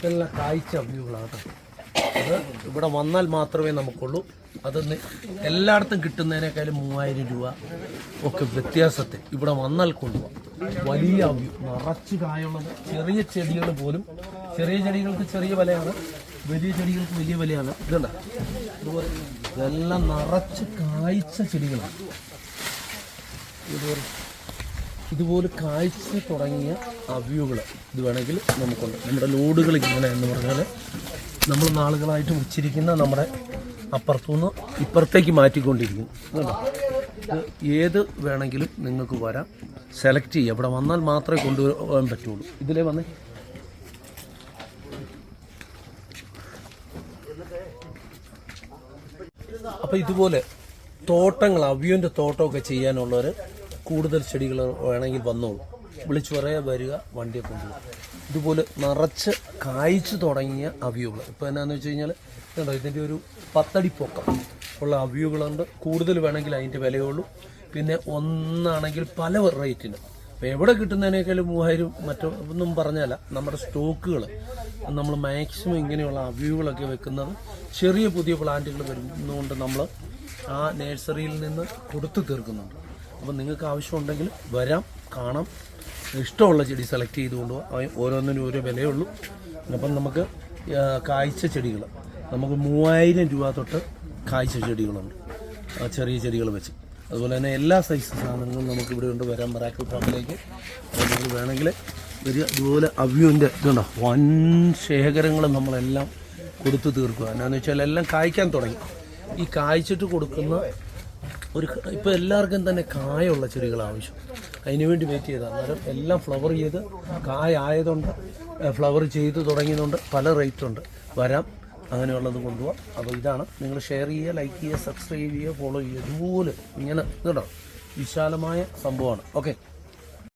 ഇതെല്ലാം കായ്ച്ച അവ്യൂകളാണ് കേട്ടോ. അത് ഇവിടെ വന്നാൽ മാത്രമേ നമുക്കുള്ളൂ. അതൊന്ന് എല്ലായിടത്തും കിട്ടുന്നതിനേക്കാളും 3000 രൂപ ഒക്കെ വ്യത്യാസത്തിൽ ഇവിടെ വന്നാൽ കൊണ്ടുപോകാം. വലിയ അവ്യൂ നിറച്ച് കായുള്ളത്. ചെറിയ ചെടികൾ പോലും, ചെറിയ ചെടികൾക്ക് ചെറിയ വിലയാണ്, വലിയ ചെടികൾക്ക് വലിയ വിലയാണ്. ഇതല്ല ഇതുപോലെ ഇതെല്ലാം നിറച്ച് കായ്ച്ച ചെടികളാണ്. ഇതുപോലെ കായ്ച്ച് തുടങ്ങിയ അവ്യൂകൾ ഇത് വേണമെങ്കിൽ നമുക്കുണ്ട്. നമ്മുടെ ലോഡുകൾ ഇങ്ങനെ എന്ന് പറഞ്ഞാൽ നമ്മൾ നാളുകളായിട്ട് വെച്ചിരിക്കുന്ന നമ്മുടെ അപ്പുറത്തുനിന്ന് ഇപ്പുറത്തേക്ക് മാറ്റിക്കൊണ്ടിരിക്കും. ഏത് വേണമെങ്കിലും നിങ്ങൾക്ക് വരാം, സെലക്ട് ചെയ്യുക. ഇവിടെ വന്നാൽ മാത്രമേ കൊണ്ടുപോകാൻ പറ്റുള്ളൂ. ഇതിലേ വന്നേ. അപ്പോൾ ഇതുപോലെ തോട്ടങ്ങൾ, അവ്യൂവിൻ്റെ തോട്ടമൊക്കെ ചെയ്യാനുള്ളവർ കൂടുതൽ ചെടികൾ വേണമെങ്കിൽ വന്നോളൂ. വിളിച്ചു പറയാൻ വരിക, വണ്ടിയെ കൊണ്ടുപോകും. ഇതുപോലെ നിറച്ച് കായ്ച്ചു തുടങ്ങിയ അവ്യൂകൾ. ഇപ്പോൾ എന്നാന്ന് വെച്ച് കഴിഞ്ഞാൽ കണ്ടോ, ഇതിൻ്റെ ഒരു 10 അടി പൊക്കം ഉള്ള അവ്യൂകളുണ്ട്. കൂടുതൽ വേണമെങ്കിൽ അതിൻ്റെ വിലയുള്ളൂ. പിന്നെ ഒന്നാണെങ്കിൽ പല റേറ്റിന്. അപ്പോൾ എവിടെ കിട്ടുന്നതിനേക്കാളും 3000 മറ്റൊന്നും പറഞ്ഞല്ല. നമ്മുടെ സ്റ്റോക്കുകൾ നമ്മൾ മാക്സിമം ഇങ്ങനെയുള്ള അവ്യൂകളൊക്കെ വെക്കുന്നത് ചെറിയ പുതിയ പ്ലാന്റുകൾ വരുന്നതുകൊണ്ട് നമ്മൾ ആ നഴ്സറിയിൽ നിന്ന് കൊടുത്തു തീർക്കുന്നുണ്ട്. അപ്പം നിങ്ങൾക്ക് ആവശ്യമുണ്ടെങ്കിൽ വരാം, കാണാം, ഇഷ്ടമുള്ള ചെടി സെലക്ട് ചെയ്ത് കൊണ്ടുപോകാം. ഓരോന്നിനും ഓരോ വിലയുള്ളൂ. അപ്പം നമുക്ക് കായ്ച്ച ചെടികൾ നമുക്ക് 3000 രൂപ തൊട്ട് കായ്ച്ച ചെടികളുണ്ട്, ചെറിയ ചെടികൾ വെച്ച്. അതുപോലെ തന്നെ എല്ലാ സൈസ് സാധനങ്ങളും നമുക്ക് ഇവിടെ ഉണ്ട്. വരാൻ മിറാക്കിൾ ഫാമിലേക്ക് നിങ്ങൾ വേണമെങ്കിൽ വരിക. ഇതുപോലെ അവ്യൂവിൻ്റെ ഇതുണ്ടോ, വൻ ശേഖരങ്ങൾ നമ്മളെല്ലാം കൊടുത്തു തീർക്കുക. എന്നാന്ന് വെച്ചാൽ എല്ലാം കായ്ക്കാൻ തുടങ്ങി. ഈ കായ്ച്ചിട്ട് കൊടുക്കുന്ന ഇപ്പോൾ എല്ലാവർക്കും തന്നെ കായുള്ള ചെടികൾ ആവശ്യം. അതിനുവേണ്ടി വെയിറ്റ് ചെയ്താൽ അന്നേരം എല്ലാം ഫ്ലവർ ചെയ്ത് കായ ആയതുകൊണ്ട്, ഫ്ലവർ ചെയ്ത് തുടങ്ങിയതുകൊണ്ട് പല റേറ്റുണ്ട്. വരാം, അങ്ങനെയുള്ളത് കൊണ്ടുപോകാം. അപ്പോൾ ഇതാണ്, നിങ്ങൾ ഷെയർ ചെയ്യുക, ലൈക്ക് ചെയ്യുക, സബ്സ്ക്രൈബ് ചെയ്യുക, ഫോളോ ചെയ്യുക. ഇതുപോലെ ഇങ്ങനെ ഇതുണ്ടോ വിശാലമായ സംഭവമാണ്. ഓക്കെ.